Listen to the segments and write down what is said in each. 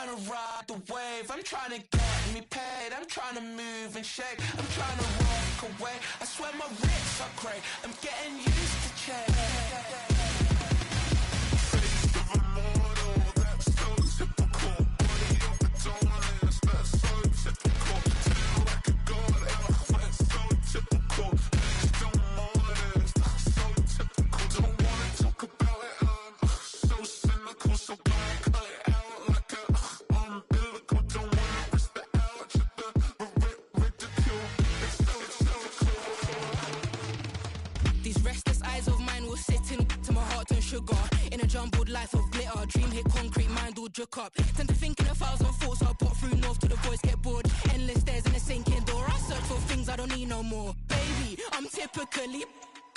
trying to ride the wave, I'm trying to get me paid, I'm trying to move and shake, I'm trying to walk away. I swear my wrists are great, I'm getting used to change. Face of a mortal, that's so typical. Body of Adonis, that's so typical. Feel like a god, that's so typical. Next to mortars, that's so typical. Don't wanna talk about it, I'm so cynical, so bad, cut it out like a umbilical. Don't wanna risk the ouch at the ridicule. It's so typical. These restless eyes of mine will sit in to my heart and sugar. In a jumbled life of glitter, dream hit concrete, mind all juk up. Tend to think in 1,000 thoughts, I'll pop through north till the voice get bored. Endless stairs in a sinking door, I search for things I don't need no more. Baby, I'm typically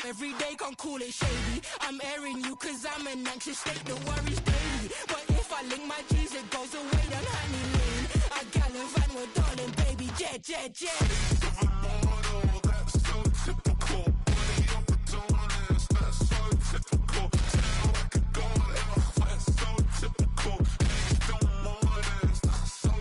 every day, can't call it shady. I'm airing you cause I'm an anxious state that worries daily. But if I link my G's, it goes away down honey lane. I gallivant with darling, baby, jet, jet, jet. Face of a mortal, that's so typical. Body of Adonis, that's so typical. Feel like a god, that's so typical. Next to mortars, that's so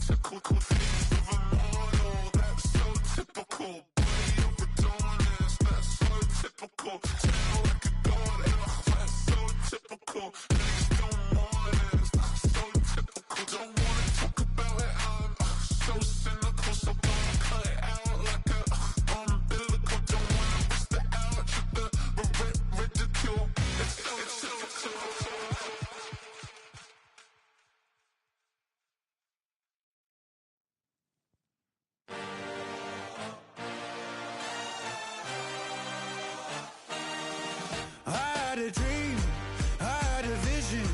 typical. Face of a mortal, that's so typical. Body of Adonis, that's so typical. Feel like a god, that's so typical. Next to mortars, that's so typical. Don't wanna talk about it, I'm so cynical, so bad, cut it out like a umbilical. Don't wanna risk the ouch at the ridicule. It's so typical. I had a dream, I had a vision.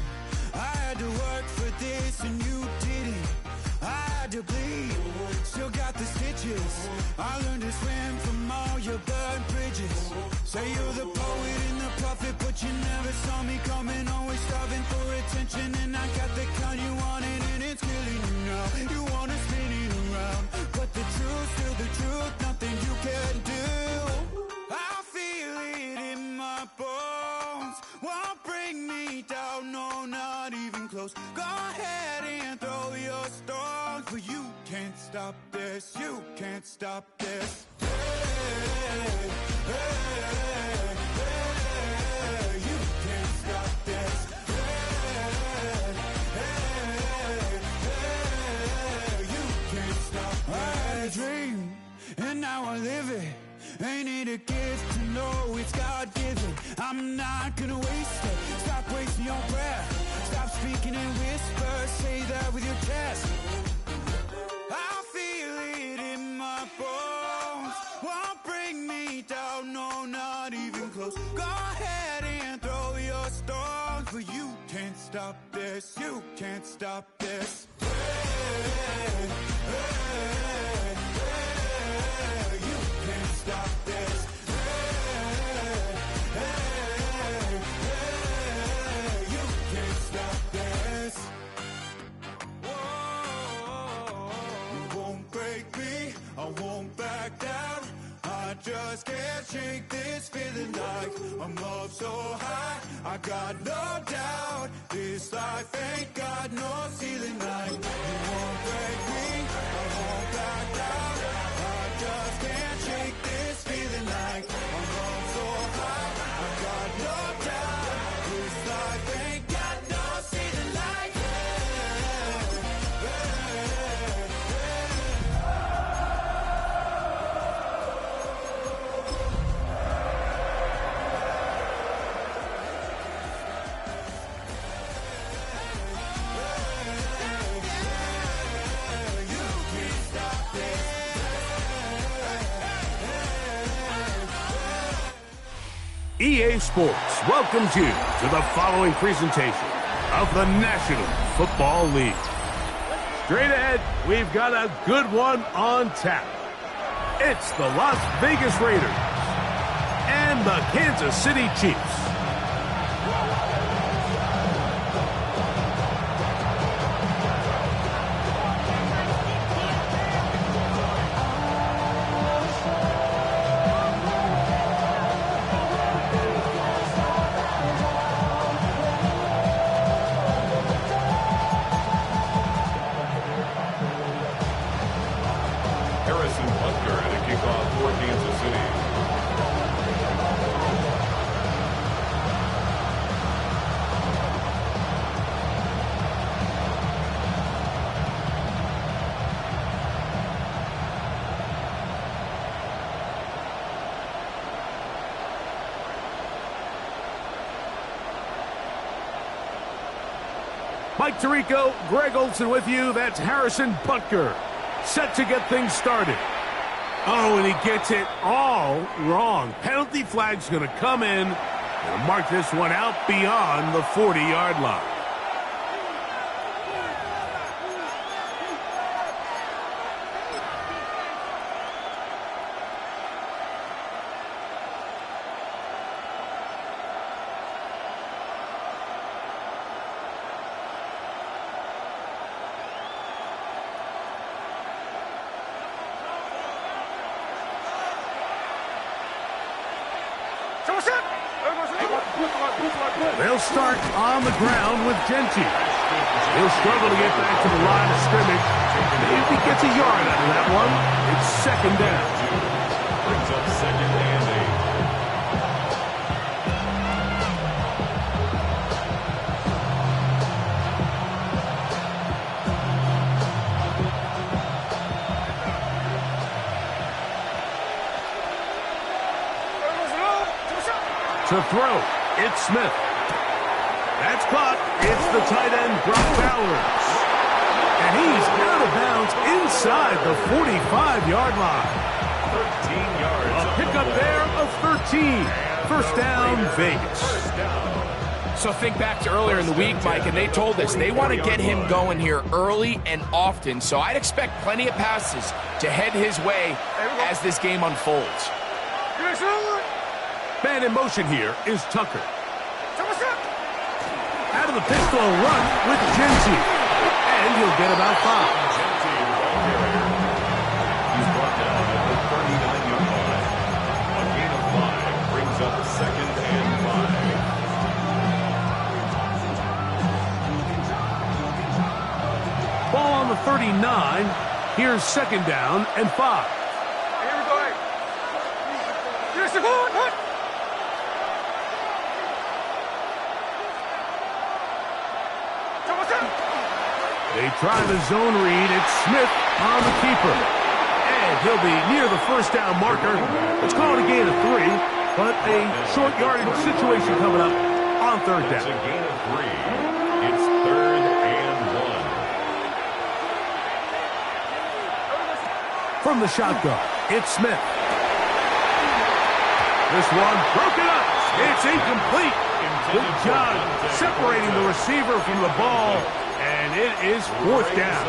I had to work for this and you didn't. I had to bleed, still got the stitches. I learned to swim from all your burnt bridges. Say you're the poet and the prophet, but you never saw me coming. Always starving for attention, and I got the kind you wanted, and it's killing you now. You wanna spin it around, but the truth's still the truth, nothing you can do. I feel it in my bones, won't bring me down, no, not even close. Go ahead and throw your stones, but you can't stop this, you can't stop this. Hey, hey, hey, you can't stop this. Hey, hey, hey, you can't stop this. I had a dream, and now I live it. Ain't it a gift to know it's God-given? I'm not gonna waste it. Stop wasting your breath. Stop speaking in whispers. Say that with your chest. I feel it in my bones. Won't bring me down, no, not even close. Go ahead and throw your stones, but you can't stop this. You can't stop this. Hey, hey, hey, you can't stop this. Hey, hey, hey, you can't stop this. Whoa, you won't break me, I won't back down. I just can't shake this feeling like I'm up so high. I got no doubt this life ain't got no ceiling like. You won't break me, I won't back down. I just can't shake this feeling like I'm up so high. I got no doubt this life ain't got no ceiling like. EA Sports welcomes you to the following presentation of the National Football League. Straight ahead, we've got a good one on tap. It's the Las Vegas Raiders and the Kansas City Chiefs. Mike Tirico, Greg Olson with you. That's Harrison Butker, set to get things started. Oh, and he gets it all wrong. Penalty flag's going to come in and mark this one out beyond the 40-yard line. They'll start on the ground with Genty. He'll struggle to get back to the line of scrimmage. Maybe gets a yard out of that one. It's second down. Brings up second and 8. To throw, it's Smith. That's caught. It's the tight end, Brock Bowers. And he's out of bounds inside the 45-yard line. 13 yards. A pickup there of 13. First down, Vegas. So think back to earlier in the week, Mike, and they told us they want to get him going here early and often. So I'd expect plenty of passes to head his way as this game unfolds. Man in motion here is Tucker. Out of the pistol run with Genty. And he'll get about 5. He's brought down at the 39-yard line. A gain of 5 brings up second and 5. Ball on the 39. Here's second down and 5. They try the zone read. It's Smith on the keeper. And he'll be near the first down marker. Let's call it a gain of 3, but a short yardage situation coming up on third down. It's a gain of 3. It's third and 1. From the shotgun, it's Smith. This one broken up. It's incomplete. Good job separating the receiver from the ball. And it is fourth down.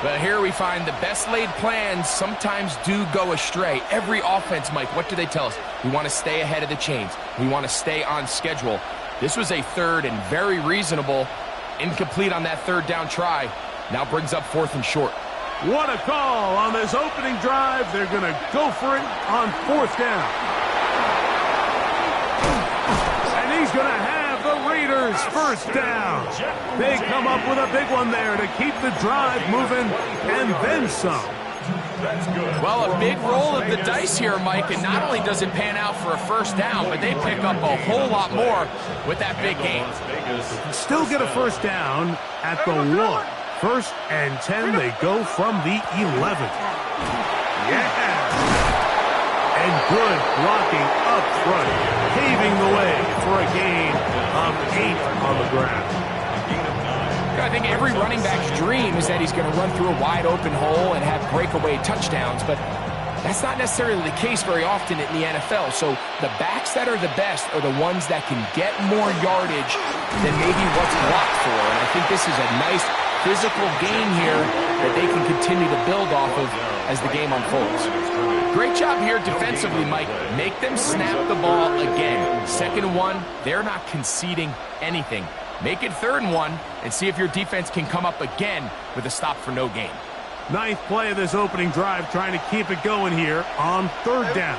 But here we find the best laid plans sometimes do go astray. Every offense, Mike, what do they tell us? We want to stay ahead of the chains. We want to stay on schedule. This was a third and very reasonable. Incomplete on that third down try. Now brings up fourth and short. What a call on this opening drive. They're going to go for it on fourth down. And he's going to have the Raiders first down. They come up with a big one there to keep the drive moving and then some. Well, a big roll of the dice here, Mike, and not only does it pan out for a first down, but they pick up a whole lot more with that big game. Still get a first down at the 1. First and 10, they go from the 11. Yeah. And good blocking up front, paving the way for a gain of 8 on the ground. I think every running back's dream is that he's going to run through a wide open hole and have breakaway touchdowns, but that's not necessarily the case very often in the NFL. So the backs that are the best are the ones that can get more yardage than maybe what's blocked for. And I think this is a nice physical gain here that they can continue to build off of as the game unfolds. Great job here defensively, Mike. Make them snap the ball again. Second and 1, they're not conceding anything. Make it third and 1 and see if your defense can come up again with a stop for no gain. Ninth play of this opening drive, trying to keep it going here on third down.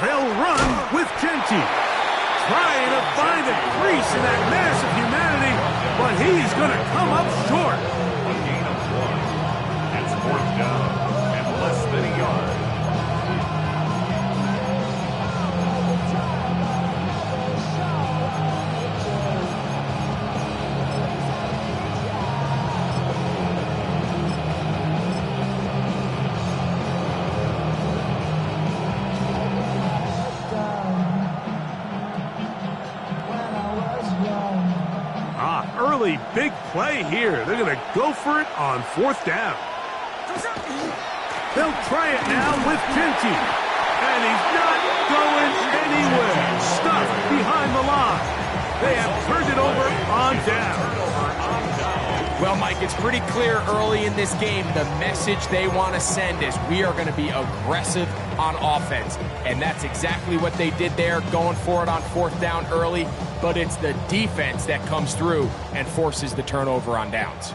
They'll run with Genty, trying to find a crease in that mass of humanity, but he's going to come up short. A gain of 1. It's fourth down and less than a yard. really big play here. They're going to go for it on 4th down. They'll try it now with Genty. And he's not going anywhere. Stuffed behind the line. They have turned it over on down. Well, Mike, it's pretty clear early in this game the message they want to send is we are going to be aggressive on offense. And that's exactly what they did there, going for it on 4th down early. But it's the defense that comes through and forces the turnover on downs.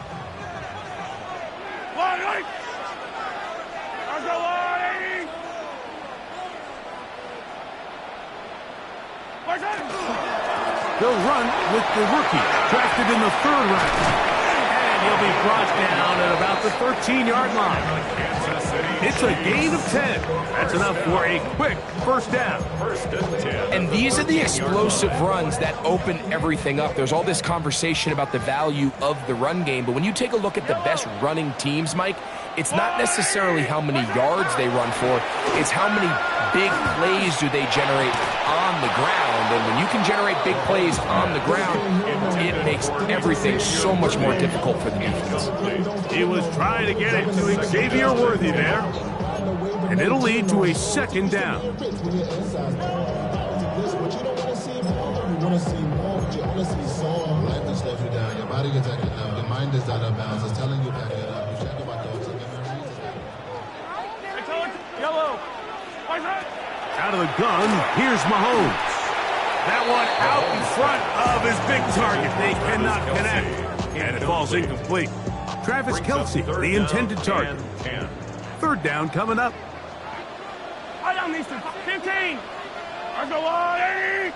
They'll run with the rookie, drafted in the 3rd round. And he'll be brought down at about the 13-yard line. It's a gain of 10. That's enough for a quick 1st down. And these are the explosive runs that open everything up. There's all this conversation about the value of the run game, but when you take a look at the best running teams, Mike, it's not necessarily how many yards they run for, it's how many big plays do they generate on the ground. And when you can generate big plays on the ground, it makes everything so much more difficult for the defense. He was trying to get it to Xavier Worthy there. And it'll lead to a 2nd down. Your body gets acting up. Your mind is out of bounds. It's telling you back it up. You check about those. Yellow. Out of the gun, here's Mahomes. That one out in front of his big target. They cannot connect. And it falls incomplete. Travis Kelce, the intended target. 3rd down coming up. I don't need 15. Let's go on.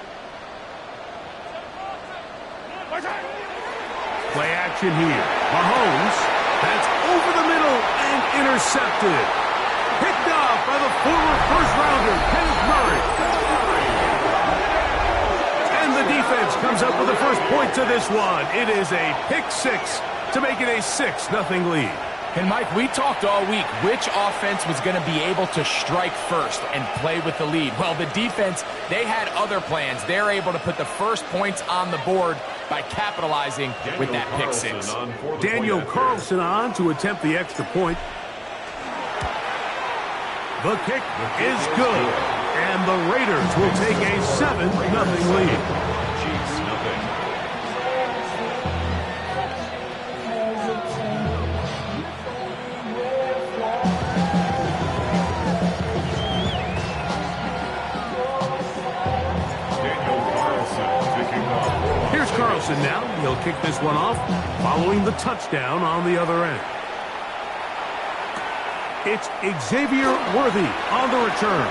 Play action here. Mahomes, that's over the middle and intercepted. Picked off by the former 1st-rounder, Kenneth Murray. And the defense comes up with the first point to this one. It is a pick 6 to make it a 6-0 lead. And, Mike, we talked all week which offense was going to be able to strike first and play with the lead. Well, the defense, they had other plans. They're able to put the first points on the board by capitalizing with that pick 6. Daniel Carlson on to attempt the extra point. The kick is good, and the Raiders will take a 7-0 lead. Here's Carlson now. He'll kick this one off, following the touchdown on the other end. It's Xavier Worthy on the return.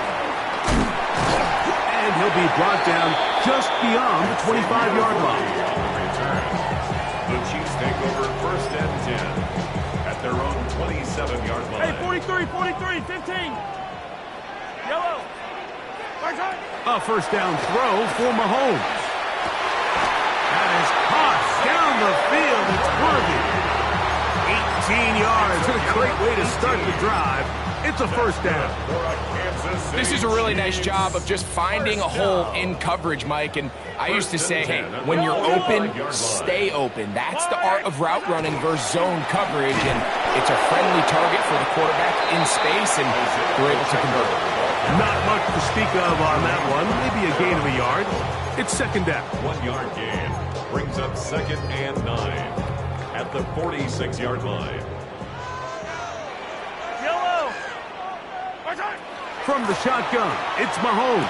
And he'll be brought down just beyond the 25-yard line. The Chiefs take over 1st and 10 at their own 27-yard line. Hey, 43, 15. Yellow. A 1st down throw for Mahomes. That is caught down the field. It's Worthy. 18 yards. A great way to start the drive. It's a 1st down. This is a really nice job of just finding a hole in coverage, Mike. And I used to say, hey, when you're open, stay open. That's the art of route running versus zone coverage. And it's a friendly target for the quarterback in space, and they're able to convert it. Not much to speak of on that one. Maybe a gain of a yard. It's 2nd down. 1-yard gain brings up 2nd and 9 at the 46-yard line. Yellow. From the shotgun, it's Mahomes.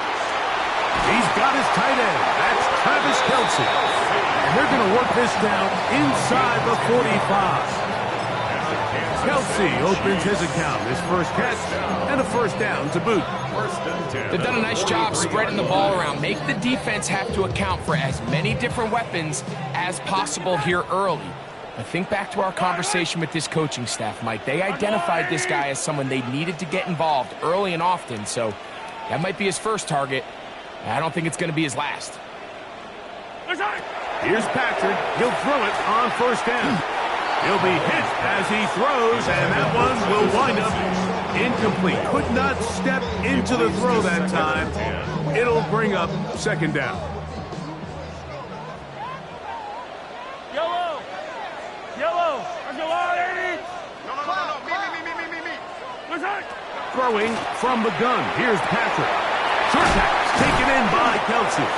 He's got his tight end. That's Travis Kelce. And they're going to work this down inside the 45. Kelce opens his account. His first catch and a 1st down to boot. They've done a nice job spreading the ball around. Make the defense have to account for as many different weapons as possible here early. But think back to our conversation with this coaching staff, Mike. They identified this guy as someone they needed to get involved early and often, so that might be his first target. I don't think it's going to be his last. Here's Patrick. He'll throw it on 1st down. He'll be hit as he throws, and that one will wind up incomplete. Could not step into the throw that time. It'll bring up 2nd down. Yellow. Yellow. Let's go on, Eddie. Me. Throwing from the gun. Here's Patrick. Short pass taken in by Kelsey.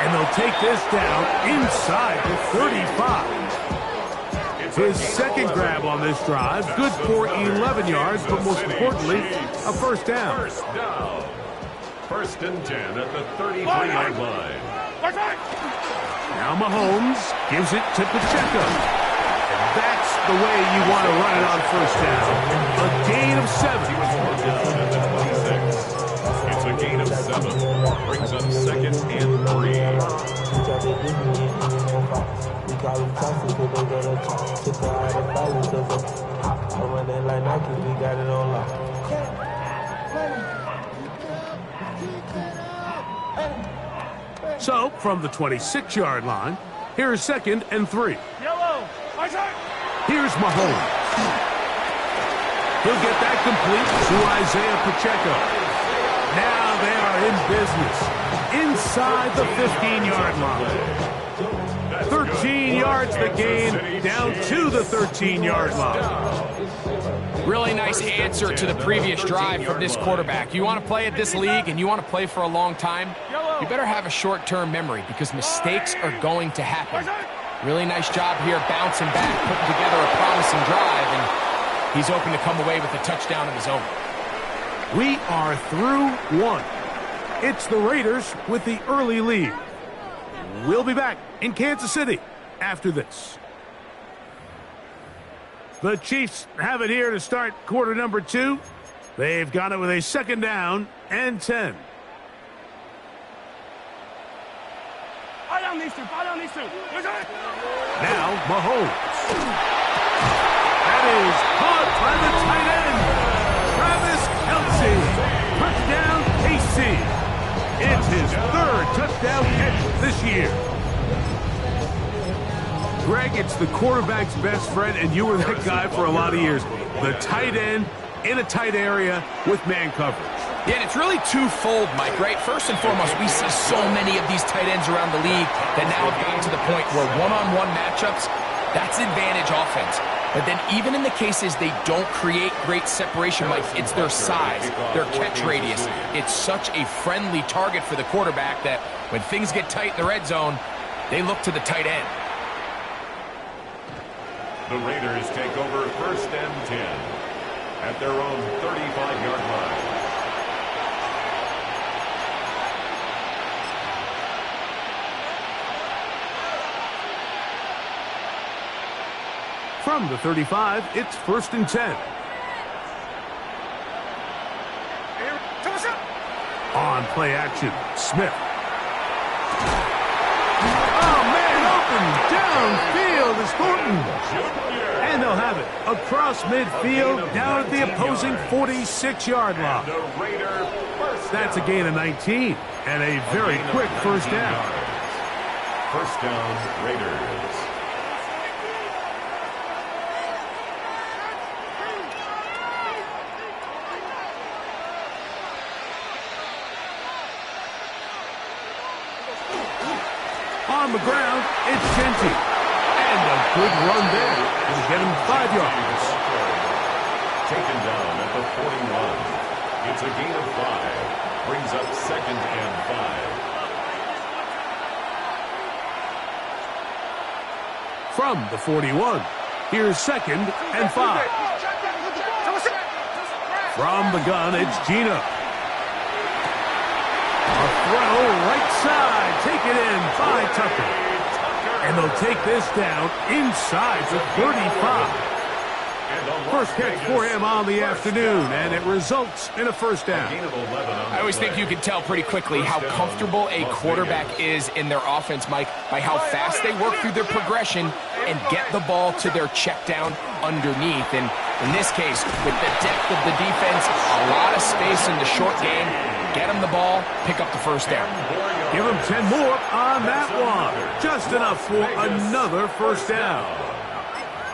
And they'll take this down inside the 35. His second grab on this drive, good for 11 yards, but most importantly, a first down. First and 10 at the 33-yard line. Now Mahomes gives it to Pacheco. And that's the way you want to run it on first down. A gain of 7. Down at the 26. It's a gain of 7. Brings up second and 3. So, from the 26-yard line, here's second and 3. Here's Mahomes. He'll get that complete to Isaiah Pacheco. Now they are in business inside the 15-yard line. 13 yards the gain, down to the 13-yard line. Really nice answer to the previous drive from this quarterback. You want to play at this league and you want to play for a long time, you better have a short-term memory because mistakes are going to happen. Really nice job here bouncing back, putting together a promising drive, and he's open to come away with a touchdown of his own. We are through one. It's the Raiders with the early lead. We'll be back in Kansas City after this. The Chiefs have it here to start quarter number 2. They've got it with a second down and 10. Now Mahomes. That is caught by the tight end, Travis Kelce. Touchdown, KC. It's his third touchdown catch this year. Greg, it's the quarterback's best friend, and you were that guy for a lot of years. The tight end in a tight area with man coverage. Yeah, and it's really twofold, Mike, right? First and foremost, we see so many of these tight ends around the league that now have gotten to the point where one-on-one matchups, that's advantage offense. But then even in the cases they don't create great separation, Mike, it's their size, their catch radius. It's such a friendly target for the quarterback that when things get tight in the red zone, they look to the tight end. The Raiders take over first and 10 at their own 35-yard line. From the 35, it's first and 10. On play action, Smith. Oh, man, open downfield is Thornton. And they'll have it across midfield down at the opposing 46-yard line. That's a gain of 19 and a very quick first down. First down, Raiders. On the ground, it's Genty. And a good run there. It'll get him 5 yards. Taken down at the 41. It's a gain of 5. Brings up second and 5. From the 41, here's second and 5. From the gun, it's Gino. A throw right side, taken in by Tucker. And they'll take this down inside the 35. First catch for him on the afternoon, and it results in a first down. I always think you can tell pretty quickly how comfortable a quarterback is in their offense, Mike, by how fast they work through their progression and get the ball to their check down underneath. And in this case, with the depth of the defense, a lot of space in the short game, get him the ball, pick up the first down. Give him 10 more on that one. Just enough for another first down.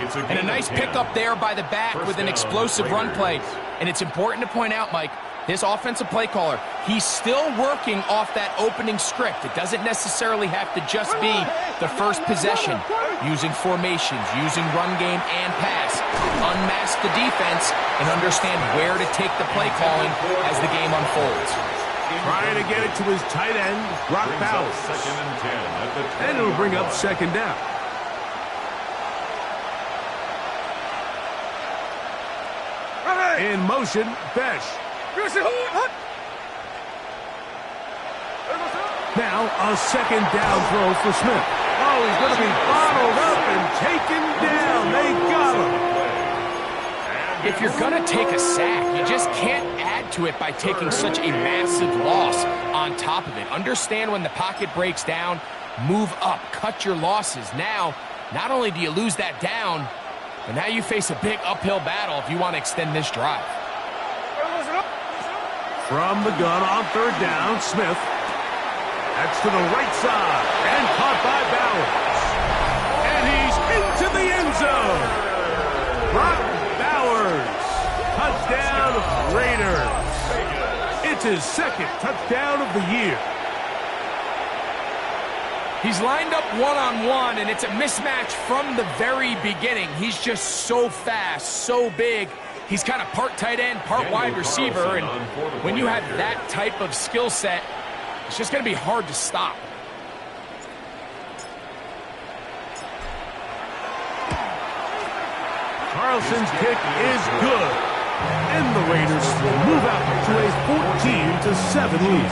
And a nice pickup there by the back with an explosive run play. And it's important to point out, Mike, His offensive play caller, he's still working off that opening script. It doesn't necessarily have to just be the first possession. Using formations, using run game and pass. Unmask the defense and understand where to take the play calling as the game unfolds. Trying to get it to his tight end, Brock Bowers. Second and 10 at the 20. And it'll bring up second down. In motion, Besh. Now a second down throw for Smith. Oh, he's going to be bottled up and taken down. They got him. If you're going to take a sack, you just can't add to it by taking such a massive loss on top of it. Understand when the pocket breaks down, move up, cut your losses. Now, not only do you lose that down, but now you face a big uphill battle if you want to extend this drive. From the gun on third down, Smith. That's to the right side and caught by Bowers. And he's into the end zone. Brock Bowers. Touchdown Raiders. It's his second touchdown of the year. He's lined up one-on-one, and it's a mismatch from the very beginning. He's just so fast, so big. He's kind of part tight end, part wide receiver, and when you have that type of skill set, it's just going to be hard to stop. Carlson's kick is good. And the Raiders will move out to a 14-7 lead.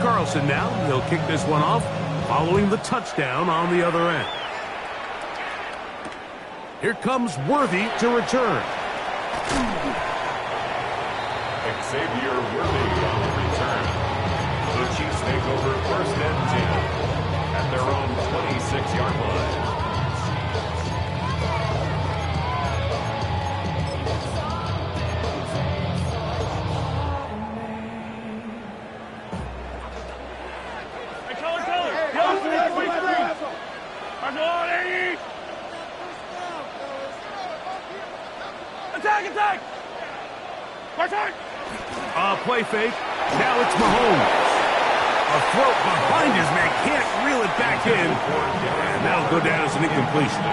Carlson now. He'll kick this one off following the touchdown on the other end. Here comes Worthy to return. Xavier Worthy on the return. The Chiefs take over first and 10 at their own 26-yard line. Play fake. Now it's Mahomes. A throw behind his man. Can't reel it back in. And that'll go down as an incompletion.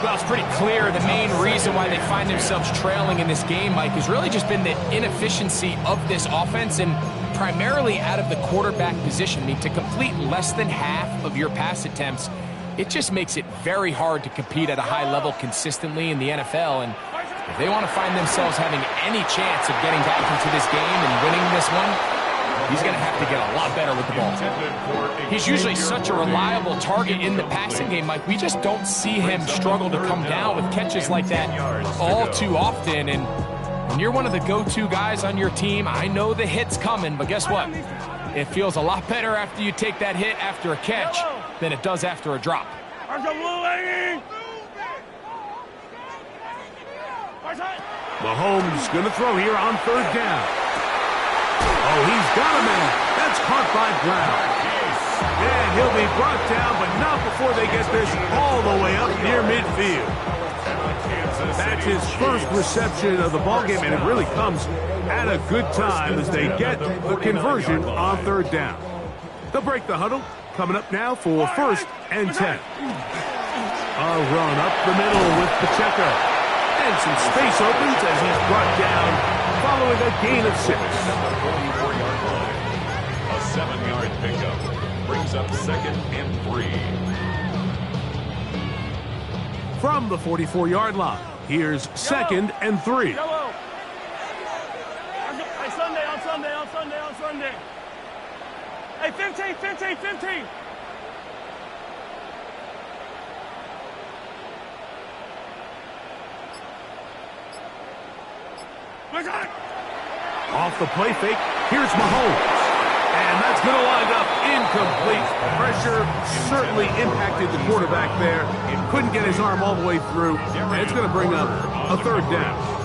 Well, it's pretty clear the main reason why they find themselves trailing in this game, Mike, has really just been the inefficiency of this offense and primarily out of the quarterback position. I mean, to complete less than half of your pass attempts, it just makes it very hard to compete at a high level consistently in the NFL. And if they want to find themselves having any chance of getting back into this game and winning this one, he's going to have to get a lot better with the ball. He's usually such a reliable target in the passing game, Mike. We just don't see him struggle to come down with catches like that all too often. And when you're one of the go-to guys on your team, I know the hit's coming, but guess what? It feels a lot better after you take that hit after a catch than it does after a drop. Mahomes going to throw here on third down. Oh, he's got a man. That's caught by Brown. And he'll be brought down, but not before they get this all the way up near midfield. That's his first reception of the ballgame, and it really comes at a good time as they get the conversion on third down. They'll break the huddle. Coming up now for first and 10. A run up the middle with Pacheco. And some space opens as he's brought down following a gain of 6. A 7-yard pickup brings up second and 3. From the 44-yard line, here's second and 3. On Sunday. Hey, 15. Off the play fake, here's Mahomes. And that's going to wind up incomplete. Pressure certainly impacted the quarterback there. Couldn't get his arm all the way through. And it's going to bring up a third down.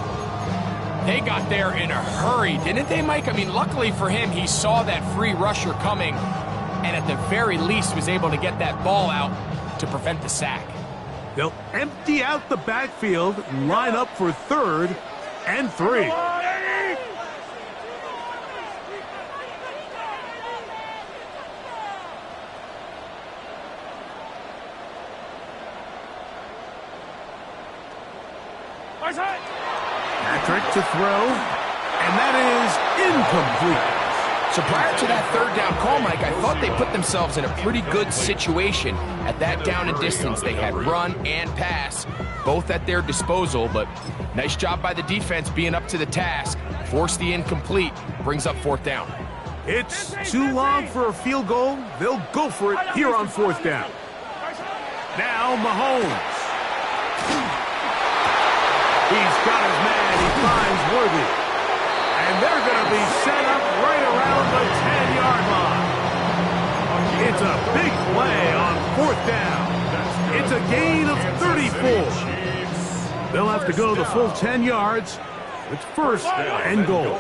They got there in a hurry, didn't they, Mike? I mean, luckily for him, he saw that free rusher coming and at the very least was able to get that ball out to prevent the sack. They'll empty out the backfield, line up for 3rd and 3. Patrick to throw, and that is incomplete. So prior to that 3rd down call, Mike, I thought they put themselves in a pretty good situation. At that down and distance, they had run and pass, both at their disposal, but nice job by the defense being up to the task. Force the incomplete, brings up 4th down. It's too long for a field goal. They'll go for it here on 4th down. Now Mahomes. He's got his man. He finds Worthy. And they're going to be set up right around the 10-yard line. It's a big play on 4th down. It's a gain of 34. They'll have to go the full 10 yards. It's 1st and goal.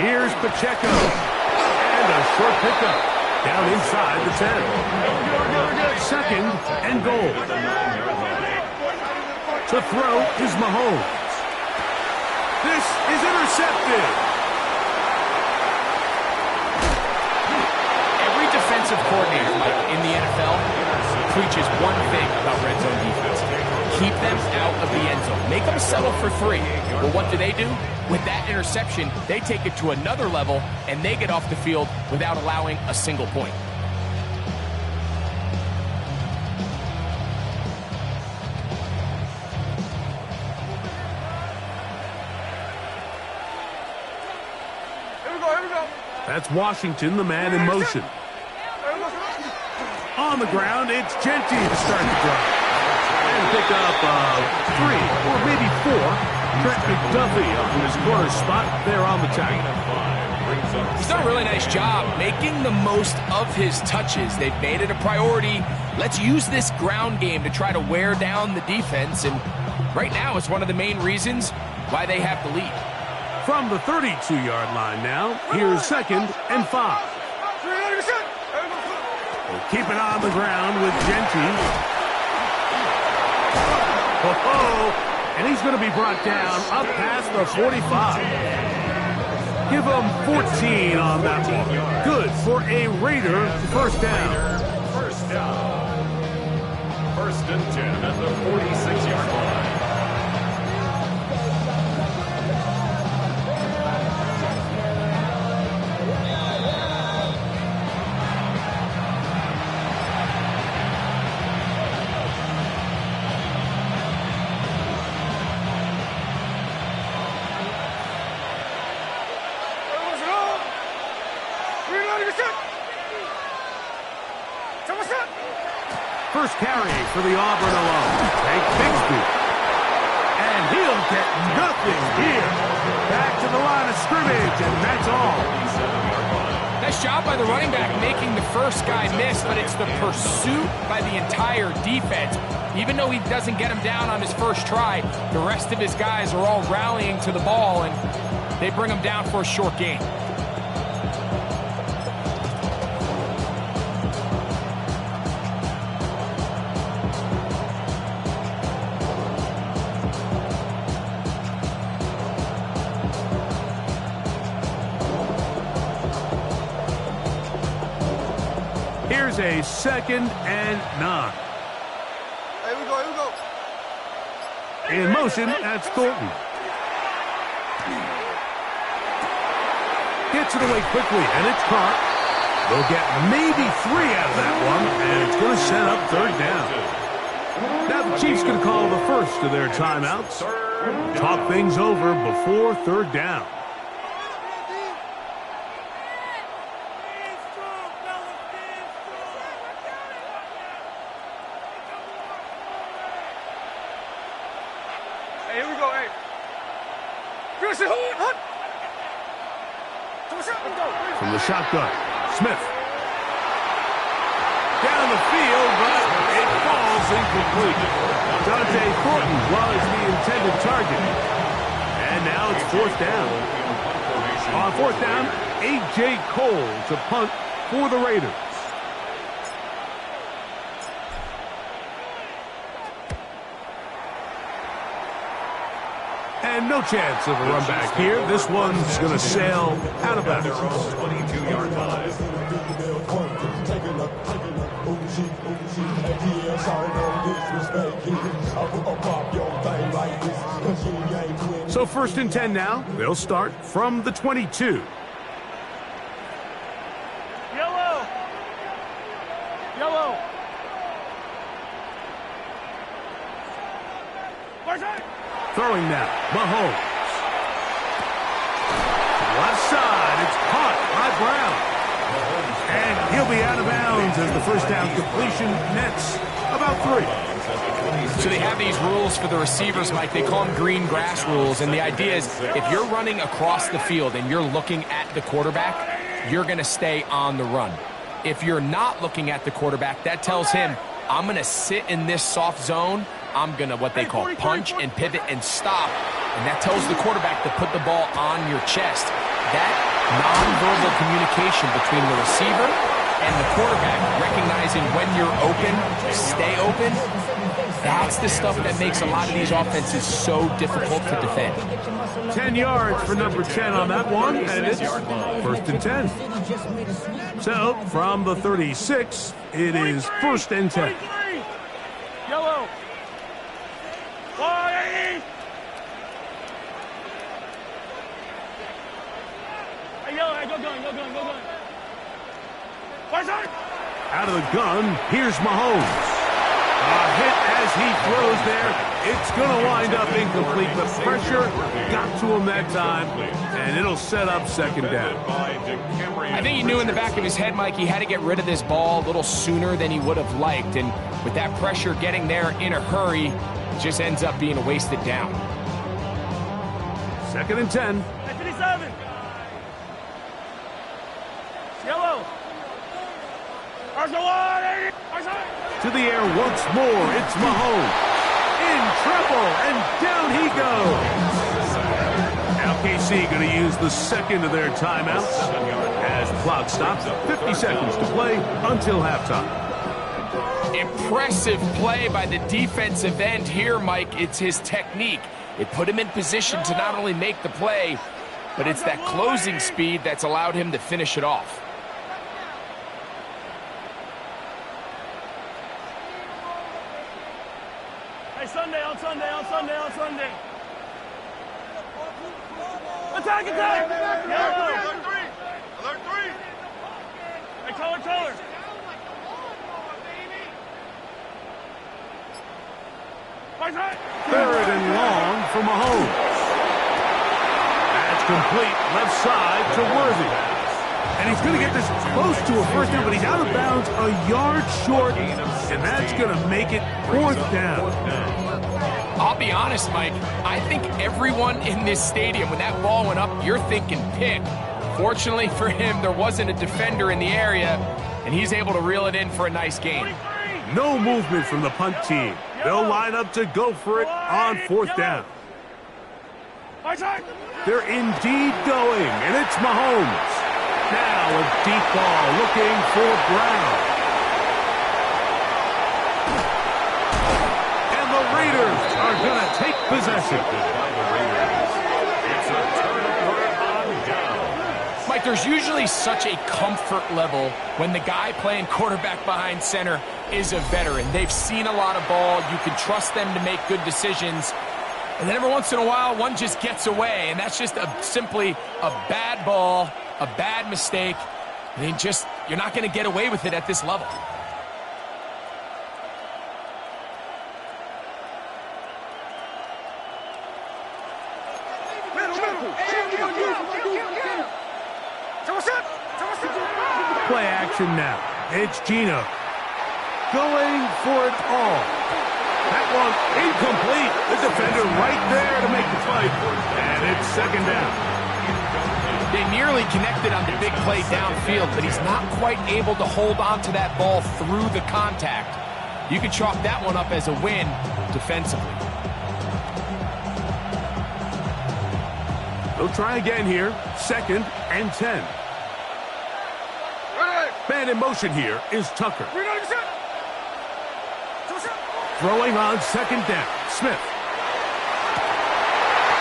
Here's Pacheco. And a short pickup down inside the 10. 2nd and goal. To throw is Mahomes. This is intercepted. Every defensive coordinator, Mike, in the NFL preaches one thing about red zone defense. Keep them out of the end zone. Make them settle for 3. Well, what do? With that interception, they take it to another level, and they get off the field without allowing a single point. That's Washington, the man in motion. On the ground, it's Genty to start the drive. And pick up 3 or maybe 4. Trent McDuffie up in his corner spot there on the tackle. He's done a really nice job making the most of his touches. They've made it a priority. Let's use this ground game to try to wear down the defense. And right now, it's one of the main reasons why they have the lead. From the 32-yard line now, here's 2nd and 5. We'll keep it on the ground with Genty. And he's going to be brought down up past the 45. Give him 14 on that one. Good for a Raider 1st down. 1st down. 1st and 10 at the 46-yard line. First carry for the Auburn alum. Take Bixby. And he'll get nothing here. Back to the line of scrimmage, and that's all. Nice job by the running back making the first guy miss, but it's the pursuit by the entire defense. Even though he doesn't get him down on his first try, the rest of his guys are all rallying to the ball, and they bring him down for a short gain. Here's a 2nd and 9. Here we go. In motion, that's Thornton. Gets it away quickly, and it's caught. They'll get maybe 3 out of that one, and it's going to set up 3rd down. Now the Chiefs going to call the first of their timeouts. Talk things over before 3rd down. Here we go, hey. Finish it, hold. From the shotgun, Smith. Down the field, but it falls incomplete. Dante Thornton was the intended target. And now it's fourth down. On fourth down, A.J. Cole to punt for the Raiders. And no chance of a run back here. This one's going to sail out of bounds. 22-yard line. So first and 10 now. They'll start from the 22. Yellow. Yellow. Throwing now, Mahomes. Left side, it's caught by Brown. And he'll be out of bounds as the first down completion nets about 3. So they have these rules for the receivers, Mike. They call them green grass rules. And the idea is if you're running across the field and you're looking at the quarterback, you're going to stay on the run. If you're not looking at the quarterback, that tells him, I'm going to sit in this soft zone. I'm going to what they call punch and pivot and stop. And that tells the quarterback to put the ball on your chest. That nonverbal communication between the receiver and the quarterback, recognizing when you're open, stay open, that's the stuff that makes a lot of these offenses so difficult to defend. 10 yards for number 10 on that one, and it's first and 10. So from the 36, it is first and 10. Yellow. Hey, yellow, go gun. Out of the gun, here's Mahomes. A hit as he throws there. It's going to wind up incomplete. The pressure got to him that time, and it'll set up second down. I think he knew in the back of his head, Mike, he had to get rid of this ball a little sooner than he would have liked. And with that pressure getting there in a hurry, it just ends up being a wasted down. Second and 10. 57. Yellow. To the air once more. It's Mahomes. In trouble, and down he goes. Now KC going to use the second of their timeouts as the clock stops. 50 seconds to play until halftime. Impressive play by the defensive end here, Mike. It's his technique. It put him in position to not only make the play, but it's that closing speed that's allowed him to finish it off. Hey, Sunday. Attack! Alert 3. Hey, color. Third and long for Mahomes. That's complete left side to Worthy. And he's going to get this close to a first down, but he's out of bounds a yard short, and that's going to make it fourth down. I'll be honest, Mike. I think everyone in this stadium, when that ball went up, you're thinking pick. Fortunately for him, there wasn't a defender in the area, and he's able to reel it in for a nice gain. No movement from the punt team. They'll line up to go for it on fourth down. They're indeed going, and it's Mahomes. Now a deep ball looking for Brown. And the Raiders are going to take possession. It's a turnover on down. Mike, there's usually such a comfort level when the guy playing quarterback behind center is a veteran. They've seen a lot of ball. You can trust them to make good decisions. And then every once in a while, one just gets away, and that's just simply a bad ball, a bad mistake. I mean, you're not going to get away with it at this level. Play action now. It's Gino going for it all. That one incomplete. The defender right there to make the fight. And it's second down. They nearly connected on the big play downfield, but he's not quite able to hold on to that ball through the contact. You can chalk that one up as a win defensively. They'll try again here. 2nd and 10. Man in motion here is Tucker. Throwing on 2nd down. Smith.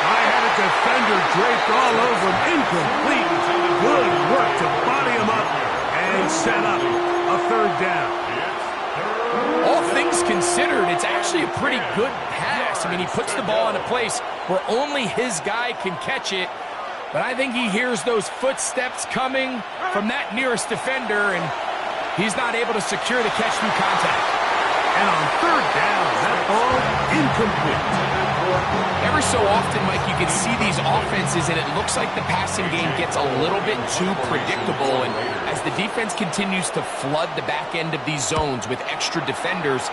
I had a defender draped all over him. Incomplete. Good work to body him up and set up a 3rd down. All things considered, it's actually a pretty good pass. I mean, he puts the ball in a place where only his guy can catch it. But I think he hears those footsteps coming from that nearest defender, and he's not able to secure the catch through contact. And on 3rd down, that ball incomplete. Every so often, Mike, you can see these offenses, and it looks like the passing game gets a little bit too predictable. And as the defense continues to flood the back end of these zones with extra defenders,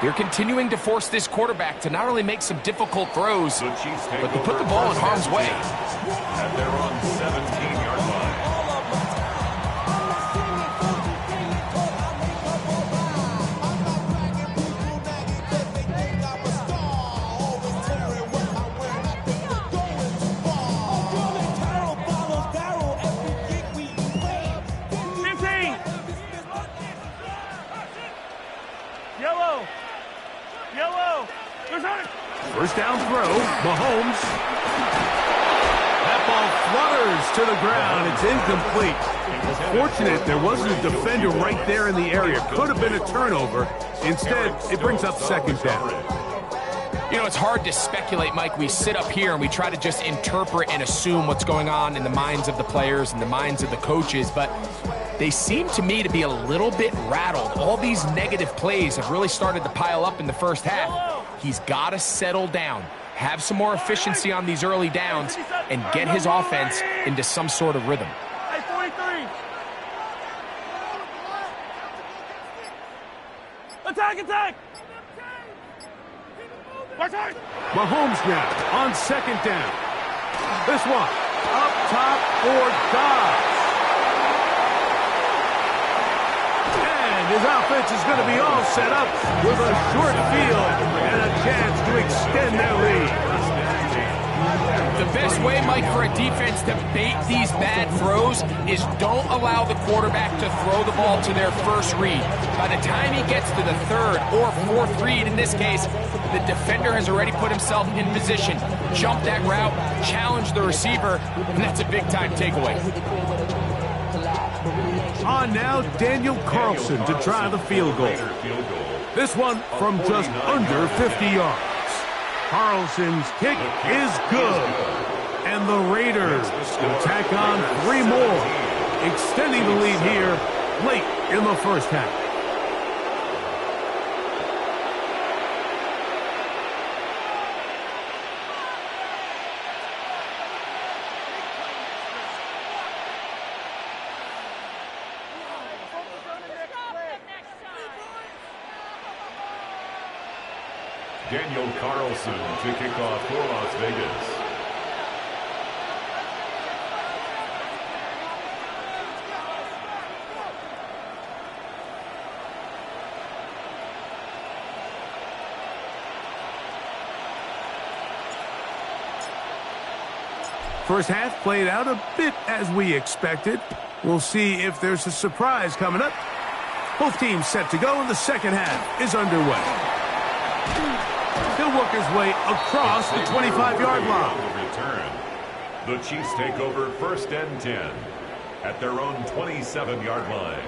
they're continuing to force this quarterback to not only make some difficult throws, but to put the ball in harm's way. At their own 17-yard line. First down throw, Mahomes. That ball flutters to the ground. It's incomplete. Fortunate there wasn't a defender right there in the area. Could have been a turnover. Instead, it brings up 2nd down. You know, it's hard to speculate, Mike. We sit up here and we try to just interpret and assume what's going on in the minds of the players and the minds of the coaches, but they seem to me to be a little bit rattled. All these negative plays have really started to pile up in the first half. He's got to settle down, have some more efficiency on these early downs, and get his offense into some sort of rhythm. Attack, attack! Mahomes now on 2nd down. This one up top for Dobbs. And his offense is going to be all set up with a short field and a chance to extend their lead. The best way, Mike, for a defense to bait these bad throws is don't allow the quarterback to throw the ball to their first read. By the time he gets to the 3rd or 4th read, in this case, the defender has already put himself in position, jumped that route, challenged the receiver, and that's a big-time takeaway. On now, Daniel Carlson to try the field goal. This one from just under 50 yards. Carlson's kick is good. And the Raiders will tack on 3 more, extending the lead here late in the first half. Daniel Carlson to kick off for Las Vegas. First half played out a bit as we expected. We'll see if there's a surprise coming up. Both teams set to go, and the second half is underway. He'll work his way across the 25-yard line. Return. The Chiefs take over 1st and 10 at their own 27-yard line.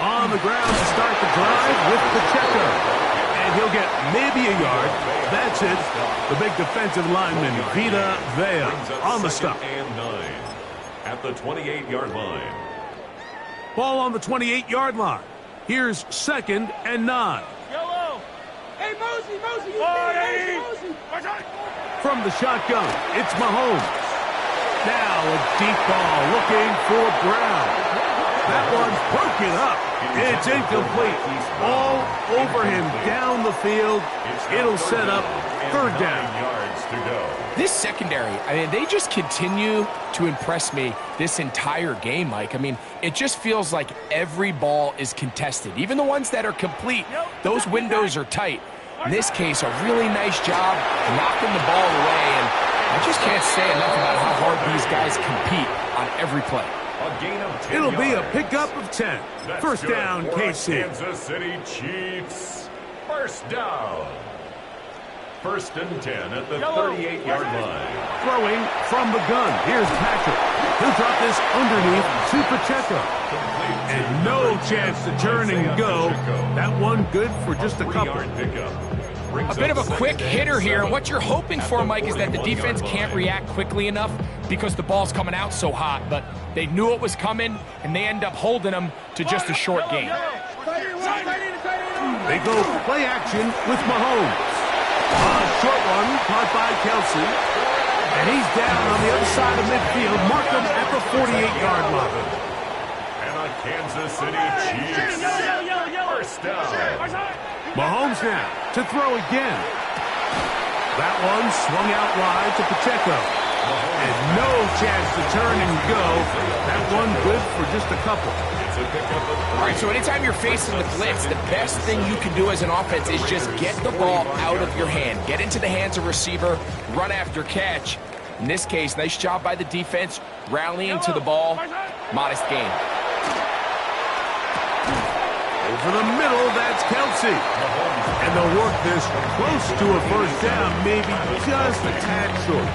On the ground to start the drive with Pacheco. And he'll get maybe a yard. That's it. The big defensive lineman, Vita Vea, on the stop. And 9 at the 28-yard line. Ball on the 28-yard line. Here's 2nd and 9. Yellow! Hey, Mosey! From the shotgun, it's Mahomes. Now a deep ball looking for Brown. That one's broken up. It's incomplete. All over him down the field. It'll set up third down. This secondary, I mean, they just continue to impress me this entire game, Mike. I mean, it just feels like every ball is contested. Even the ones that are complete, those windows are tight. In this case, a really nice job knocking the ball away, and I just can't say enough about how hard these guys compete on every play. It'll be a pickup of 10. First down, KC. Kansas City Chiefs. First down. First and 10 at the 38-yard line. Throwing from the gun. Here's Patrick. He'll drop this underneath to Pacheco. And no chance to turn and go. That one good for just a couple. A bit of a quick hitter here. What you're hoping for, Mike, is that the defense can't react quickly enough because the ball's coming out so hot. But they knew it was coming, and they end up holding them to just a short gain. They go play action with Mahomes. A short one caught by Kelsey. And he's down on the other side of midfield. Mark him at the 48-yard line. And a Kansas City Chiefs first down. Mahomes now to throw again. That one swung out wide to Pacheco. And no chance to turn and go. That one good for just a couple. All right, so anytime you're facing the blitz, the best thing you can do as an offense is just get the ball out of your hand. Get into the hands of receiver, run after catch. In this case, nice job by the defense, rallying to the ball. Modest gain. Over the middle, that's Kelsey. And they'll work this close to a first down, maybe just a tad short.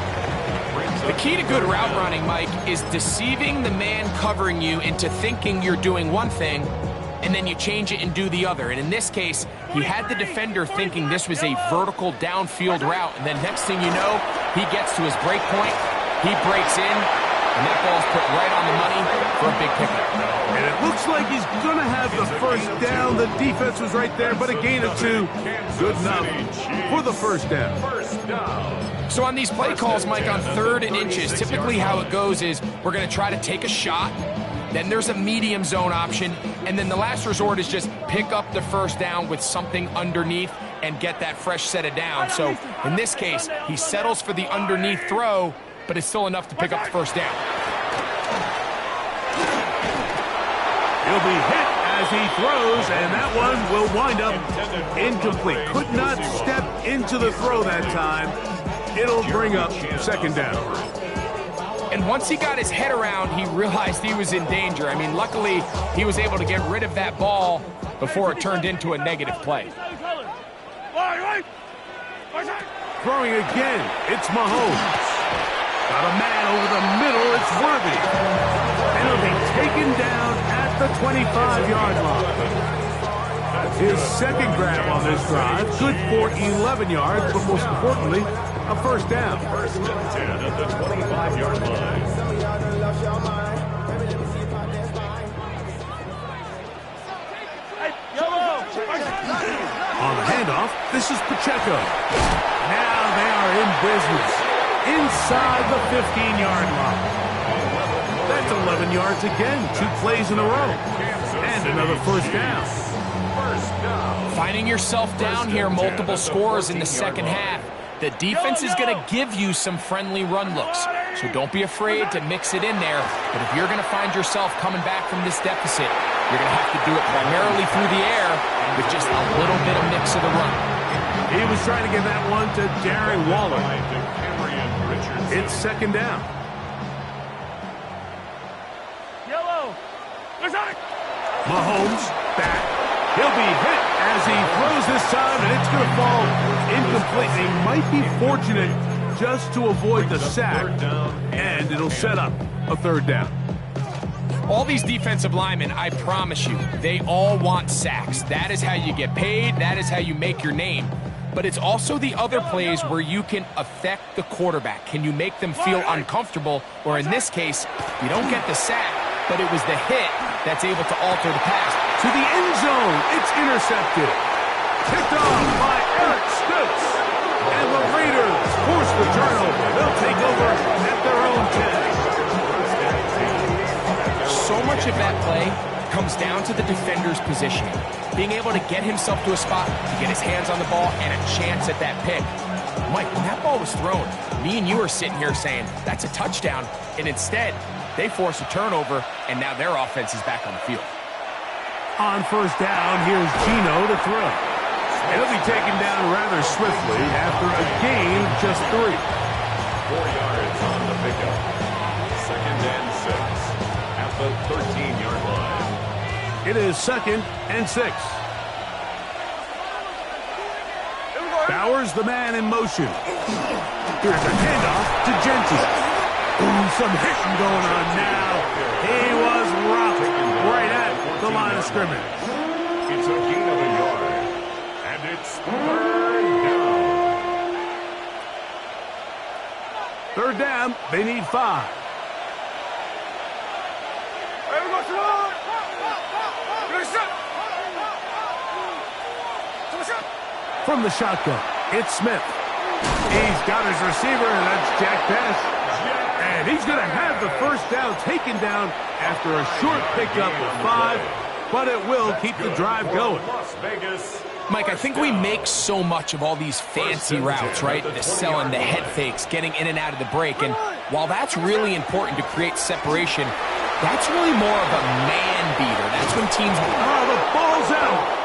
The key to good route running, Mike, is deceiving the man covering you into thinking you're doing one thing, and then you change it and do the other. And in this case, he had the defender thinking this was a vertical downfield route, and then next thing you know, he gets to his break point, he breaks in, and that ball's put right on the money for a big pickup. And it looks like he's going to have the first down. The defense was right there, but a gain of 2. Good enough for the first down. So on these play calls, Mike, on 3rd and inches, typically how it goes is we're going to try to take a shot, then there's a medium zone option, and then the last resort is just pick up the first down with something underneath and get that fresh set of down. So in this case, he settles for the underneath throw, but it's still enough to pick up the first down. He'll be hit as he throws, and that one will wind up incomplete. Could not step into the throw that time. It'll bring up second down. And once he got his head around, he realized he was in danger. I mean, luckily, he was able to get rid of that ball before it turned into a negative play. Throwing again, it's Mahomes. Got a man over the middle, it's Worthy. And it'll be taken down at the 25-yard line. His second grab on this drive, good for 11 yards, but most importantly, a first down. First and 10 at the 25-yard line. On the handoff, this is Pacheco. Now they are in business. Inside the 15-yard line. That's 11 yards again. 2 plays in a row. And another first down. Finding yourself down here, multiple scores in the second half. The defense is going to give you some friendly run looks. So don't be afraid to mix it in there. But if you're going to find yourself coming back from this deficit, you're going to have to do it primarily through the air with just a little bit of mix of the run. He was trying to get that one to Darren Waller. It's second down. Mahomes back. He'll be hit as he throws this time, and it's going to fall incomplete. They might be fortunate just to avoid the sack, and it'll set up a third down. All these defensive linemen, I promise you, they all want sacks. That is how you get paid. That is how you make your name. But it's also the other plays where you can affect the quarterback. Can you make them feel uncomfortable? Or in this case, you don't get the sack, but it was the hit that's able to alter the pass. To the end zone, it's intercepted. Picked off by Eric Stokes. And the Raiders force the turnover. They'll take over at their own 10. So much of that play comes down to the defender's positioning. Being able to get himself to a spot, to get his hands on the ball, and a chance at that pick. Mike, when that ball was thrown, me and you are sitting here saying, that's a touchdown, and instead, they force a turnover, and now their offense is back on the field. On first down, here's Gino to throw. He'll be taken down rather swiftly after a gain of just 3. 4 yards on the pickup. 2nd and 6 at the 13-yard line. It is 2nd and 6. Bowers the man in motion. Here's a handoff to Genty. Ooh, some hitting going on now. He was rocked right at the line of scrimmage. It's a gain of a yard. And it's 3rd down. 3rd down, they need 5. From the shotgun, it's Smith. He's got his receiver, and that's Jack Best. And he's going to have the first down taken down after a short pickup of 5, but it will keep the drive going. Las Vegas. Mike, I think we make so much of all these fancy routes, right? The selling, the head fakes, getting in and out of the break. And while that's really important to create separation, that's really more of a man beater. That's when teams... Oh, the ball's out.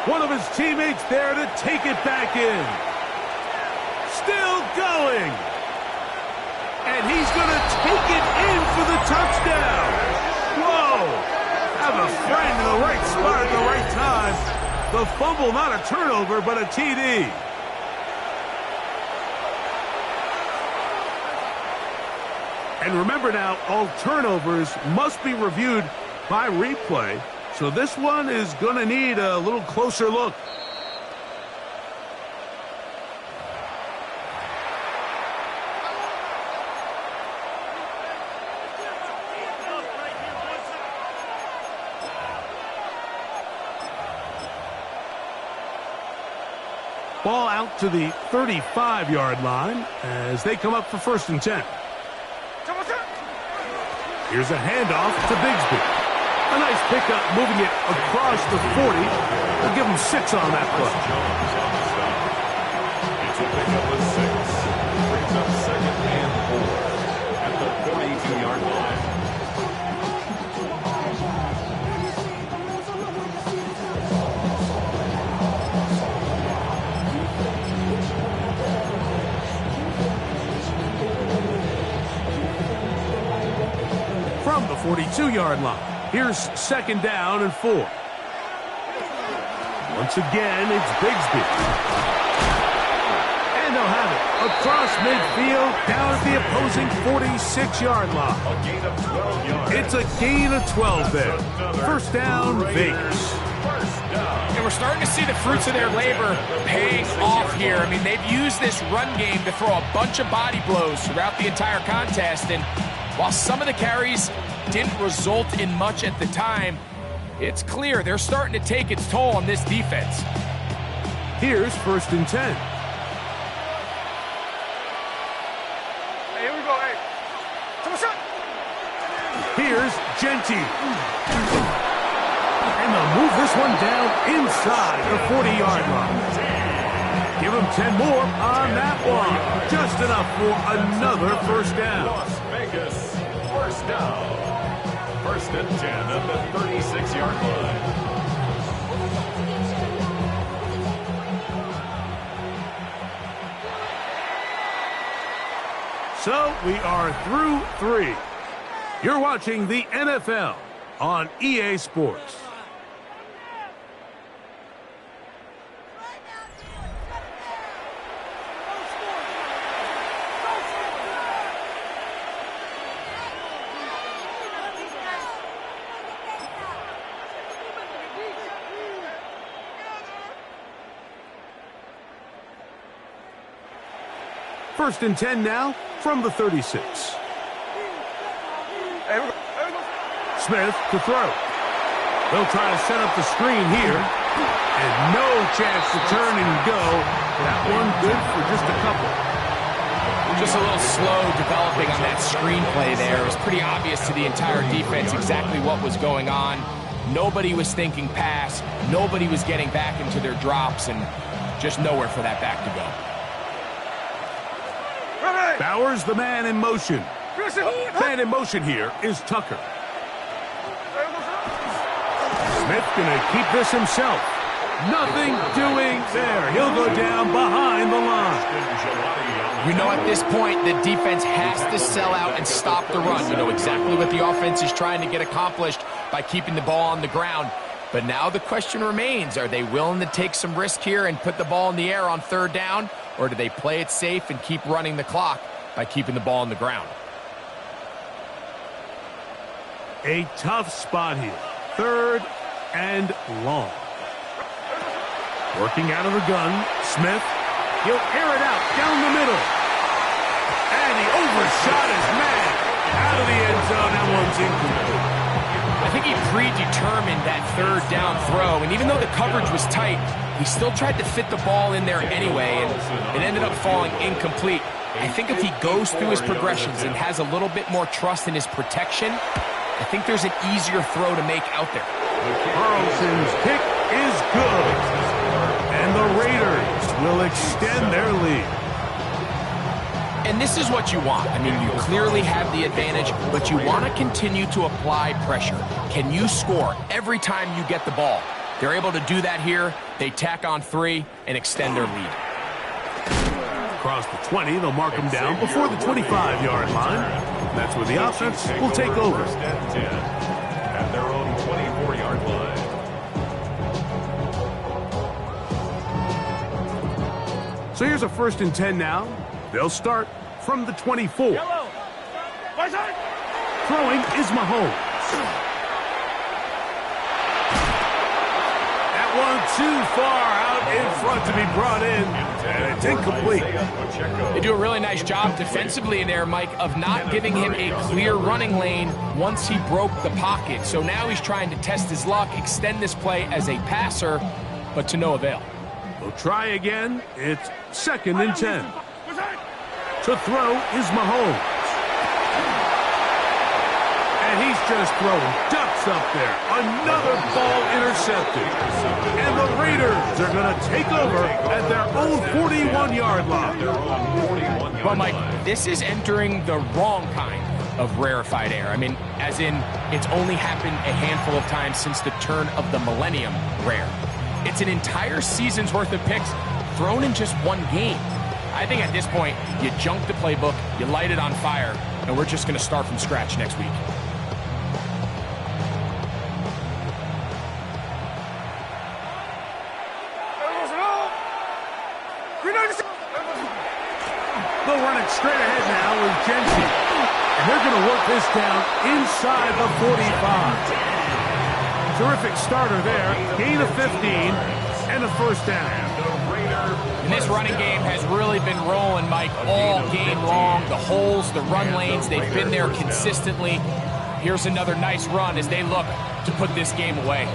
One of his teammates there to take it back in. Still going. And he's going to take it in for the touchdown. Whoa. Have a friend in the right spot at the right time. The fumble, not a turnover, but a TD. And remember now, all turnovers must be reviewed by replay. So this one is going to need a little closer look. Ball out to the 35-yard line as they come up for 1st and 10. Here's a handoff to Bigsby. A nice pickup, moving it across the 40. They'll give him 6 on that play. It's a pickup of 6. Brings up 2nd and 4 at the 42-yard line. From the 42-yard line. Here's 2nd down and 4. Once again, it's Bigsby. And they'll have it across midfield, down at the opposing 46-yard line. A gain of 12 yards. It's a gain of 12 there. 1st down, Vegas. And we're starting to see the fruits of their labor paying off here. I mean, they've used this run game to throw a bunch of body blows throughout the entire contest. And while some of the carries didn't result in much at the time, it's clear they're starting to take its toll on this defense. Here's 1st and 10. Hey, here we go, hey. Come on, shot. Here's Genty. And they'll move this one down inside the 40-yard line. Give him 10 more on that one. Just enough for another 1st down. Las Vegas, 1st down. 1st and 10 at the 36-yard line. So we are through 3. You're watching the NFL on EA Sports. First and 10 now from the 36. Smith to throw. They'll try to set up the screen here. And no chance to turn and go. That one good for just a couple. Just a little slow developing on that screenplay there. It was pretty obvious to the entire defense exactly what was going on. Nobody was thinking pass. Nobody was getting back into their drops, and just nowhere for that back to go. Bowers the man in motion. Man in motion here is Tucker. Smith gonna keep this himself. Nothing doing there. He'll go down behind the line. You know, at this point, the defense has to sell out and stop the run. You know exactly what the offense is trying to get accomplished by keeping the ball on the ground. But now the question remains, are they willing to take some risk here and put the ball in the air on third down? Or do they play it safe and keep running the clock by keeping the ball on the ground? A tough spot here. Third and long. Working out of the gun, Smith. He'll air it out down the middle. And he overshot his man. Out of the end zone, that one's incomplete. I think he predetermined that third down throw, and even though the coverage was tight, he still tried to fit the ball in there anyway, and it ended up falling incomplete. I think if he goes through his progressions and has a little bit more trust in his protection, I think there's an easier throw to make out there. Carlson's kick is good. And the Raiders will extend their lead. And this is what you want. I mean, you clearly have the advantage, but you want to continue to apply pressure. Can you score every time you get the ball? They're able to do that here. They tack on 3 and extend their lead. Across the 20, they'll mark them down before the 25-yard line. That's where the offense will take over. At their own 24-yard line. So here's a 1st and 10 now. They'll start from the 24. Throwing is Mahomes. That one too far out in front to be brought in, and it's incomplete. They do a really nice job defensively there, Mike, of not giving him a clear running lane once he broke the pocket. So now he's trying to test his luck, extend this play as a passer, but to no avail. They'll try again. It's 2nd and 10. To throw is Mahomes. And he's just throwing ducks up there. Another ball intercepted. And the Raiders are going to take over at their own 41-yard line. Well, Mike, this is entering the wrong kind of rarefied air. I mean, as in, it's only happened a handful of times since the turn of the millennium rare. It's an entire season's worth of picks thrown in just one game. I think at this point, you junk the playbook, you light it on fire, and we're just going to start from scratch next week. They'll run it straight ahead now with Jensen. And they're going to work this down inside the 45. Terrific starter there. Gain of 15 and a 1st down. And this running game has really been rolling, Mike, all game long. The holes, the run lanes, they've been there consistently. Here's another nice run as they look to put this game away.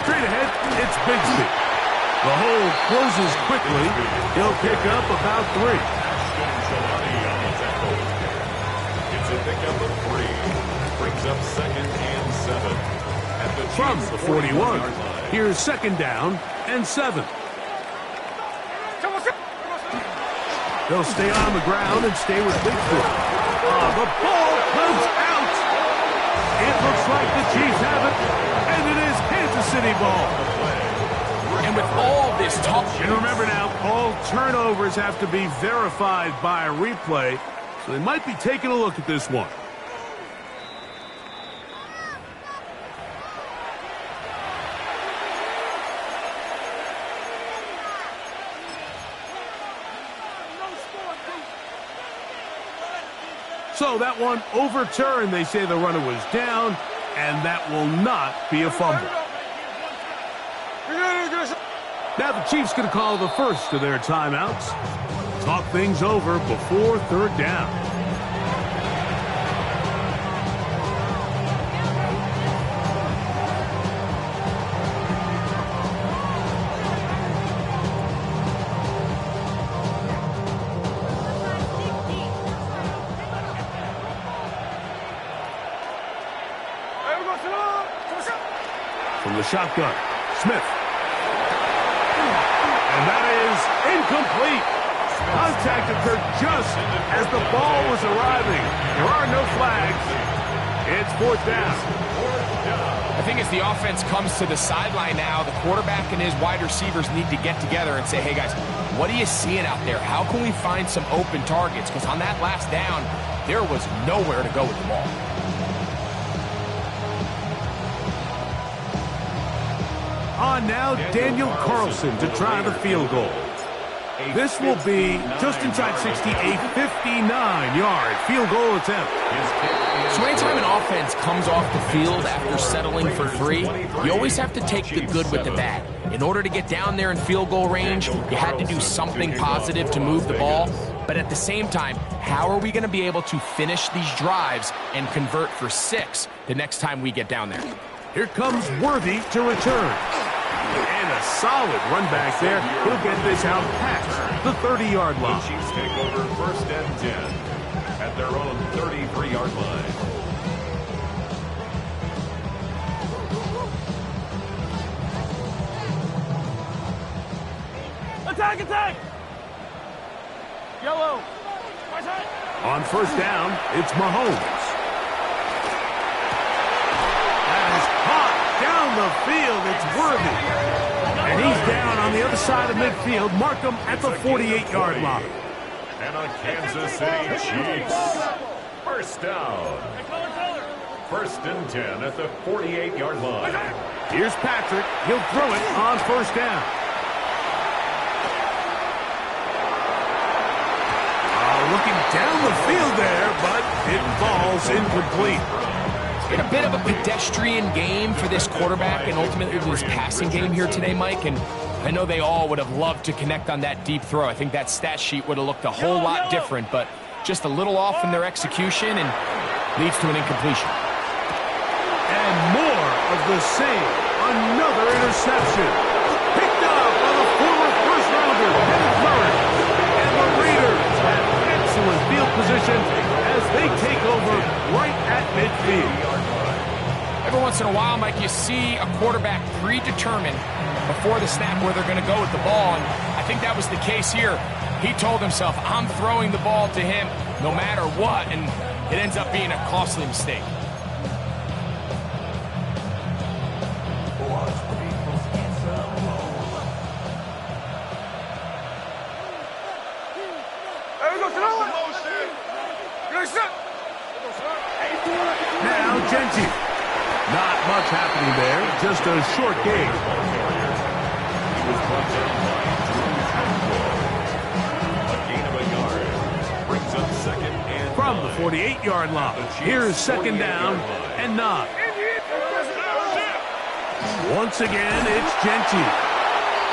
Straight ahead, it's Bigsby. The hole closes quickly. He'll pick up about 3. It's a pickup of 3. Brings up 2nd and 7. At the From the 41, here's 2nd down and 7. They'll stay on the ground and stay with Bigfoot. The ball comes out. It looks like the Chiefs have it, and it is Kansas City ball. And with all this talk... And remember now, all turnovers have to be verified by a replay, so they might be taking a look at this one. So that one overturned. They say the runner was down, and that will not be a fumble. Now the Chiefs going to call the first of their timeouts. Talk things over before 3rd down. from the shotgun. Smith. And that is incomplete. Contact occurred just as the ball was arriving. There are no flags. It's 4th down. I think as the offense comes to the sideline now, the quarterback and his wide receivers need to get together and say, hey, guys, what are you seeing out there? How can we find some open targets? Because on that last down, there was nowhere to go with the ball. On now, Daniel Carlson to try the field goal. This will be just inside 60, a 59-yard field goal attempt. So anytime an offense comes off the field after settling for 3, you always have to take the good with the bad. In order to get down there in field goal range, you had to do something positive to move the ball. But at the same time, how are we going to be able to finish these drives and convert for 6 the next time we get down there? Here comes Worthy to return. And a solid run back there. He'll get this out past the 30-yard line. The Chiefs take over 1st and 10 at their own 33-yard line. Attack, attack! Yellow. On 1st down, it's Mahomes. Down the field, it's Worthy. And he's down on the other side of midfield. Mark him at the 48-yard line. And on Kansas City Chiefs, 1st down. 1st and 10 at the 48-yard line. Here's Patrick. He'll throw it on 1st down. Looking down the field there, but it falls incomplete. It's been a bit of a pedestrian game for this quarterback and ultimately this passing game here today, Mike. And I know they all would have loved to connect on that deep throw. I think that stat sheet would have looked a whole lot different, but just a little off in their execution and leads to an incompletion. And more of the same. Another interception. Picked up by the former first-rounder, Kenneth Murray. And the Raiders have excellent field position as they take over right at midfield. Every once in a while, Mike, you see a quarterback predetermined before the snap where they're going to go with the ball, and I think that was the case here. He told himself, I'm throwing the ball to him no matter what, and it ends up being a costly mistake. Now Genty. Not much happening there, just a short game. He was brought down by a gain of a yard. Brings up 2nd and From the 48-yard line. Here's 2nd down and 9. Once again, it's Genty.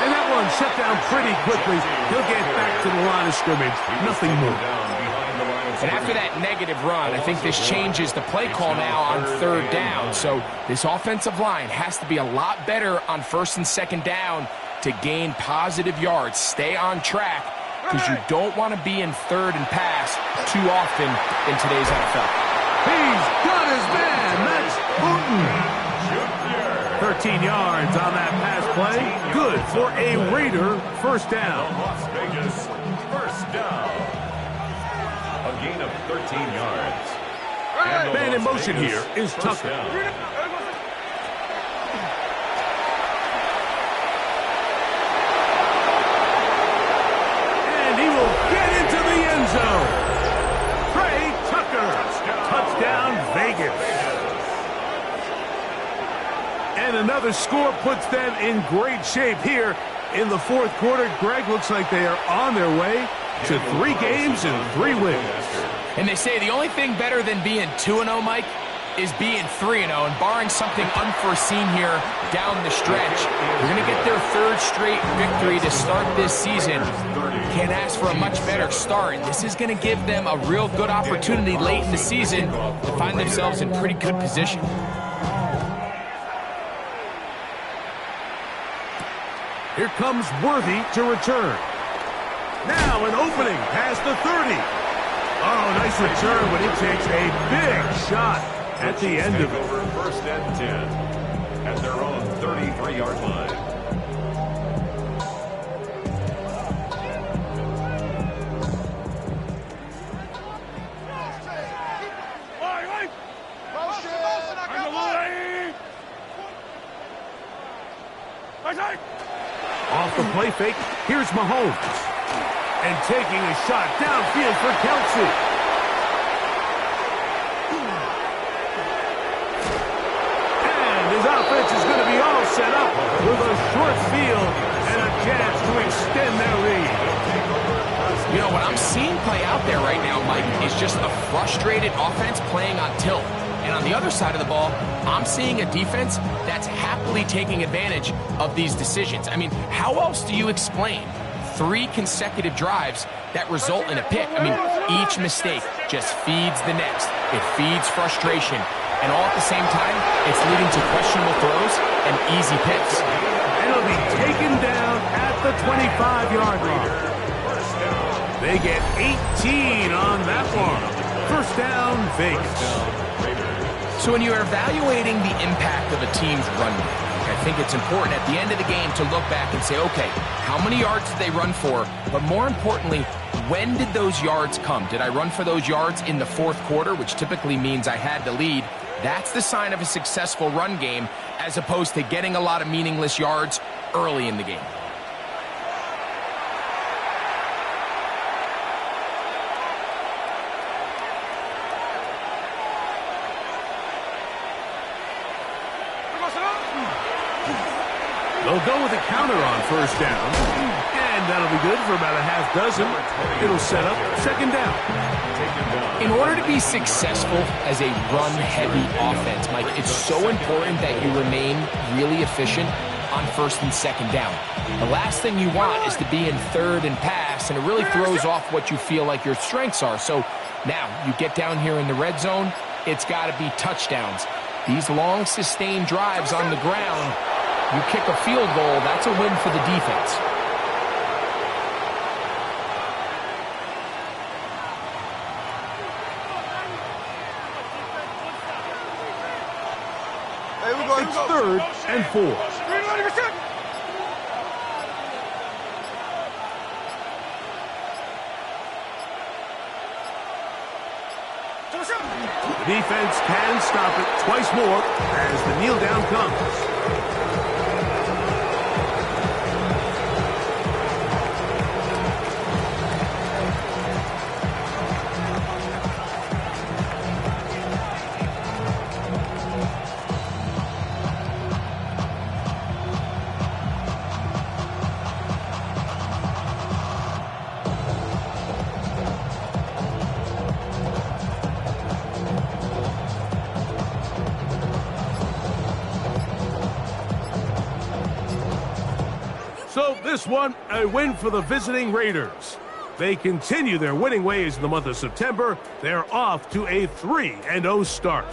And that one shut down pretty quickly. He'll get back to the line of scrimmage. Nothing more. And after that negative run, I think this changes the play call now on 3rd down. So this offensive line has to be a lot better on 1st and 2nd down to gain positive yards. Stay on track because you don't want to be in 3rd and pass too often in today's NFL. He's got his man. That's Booten. 13 yards on that pass play. Good for a Raider 1st down. Las Vegas 1st down. A gain of 13 yards. Man in motion here is Tucker. And he will get into the end zone. Trey Tucker. Touchdown Vegas. And another score puts them in great shape here in the 4th quarter. Greg, looks like they are on their way to 3 games and 3 wins. And they say the only thing better than being 2-0, Mike, is being 3-0. And barring something unforeseen here down the stretch, they're going to get their 3rd straight victory to start this season. Can't ask for a much better start. This is going to give them a real good opportunity late in the season to find themselves in pretty good position. Here comes Worthy to return. Now an opening past the 30. Oh, nice return, but he takes a big shot at the end of it. Over 1st and 10 at their own 3-yard line. Off the play fake, here's Mahomes. And taking a shot downfield for Kelsey. And his offense is going to be all set up with a short field and a chance to extend their lead. You know, what I'm seeing play out there right now, Mike, is just a frustrated offense playing on tilt. And on the other side of the ball, I'm seeing a defense that's happily taking advantage of these decisions. I mean, how else do you explain 3 consecutive drives that result in a pick? I mean, each mistake just feeds the next. It feeds frustration. And all at the same time, it's leading to questionable throws and easy picks. And it'll be taken down at the 25-yard line. They get 18 on that one. First down, Vegas. So when you're evaluating the impact of a team's run game, I think it's important at the end of the game to look back and say, okay, how many yards did they run for? But more importantly, when did those yards come? Did I run for those yards in the fourth quarter, which typically means I had to lead? That's the sign of a successful run game, as opposed to getting a lot of meaningless yards early in the game. They'll go with a counter on first down. And that'll be good for about a half dozen. It'll set up second down. In order to be successful as a run-heavy offense, Mike, it's so important that you remain really efficient on first and second down. The last thing you want is to be in third and pass, and it really throws off what you feel like your strengths are. So now you get down here in the red zone, it's got to be touchdowns. These long, sustained drives on the ground, you kick a field goal, that's a win for the defense. It's 3rd and 4. The defense can stop it twice more as the kneel down comes. So this one, a win for the visiting Raiders. They continue their winning ways in the month of September. They're off to a 3-0 start.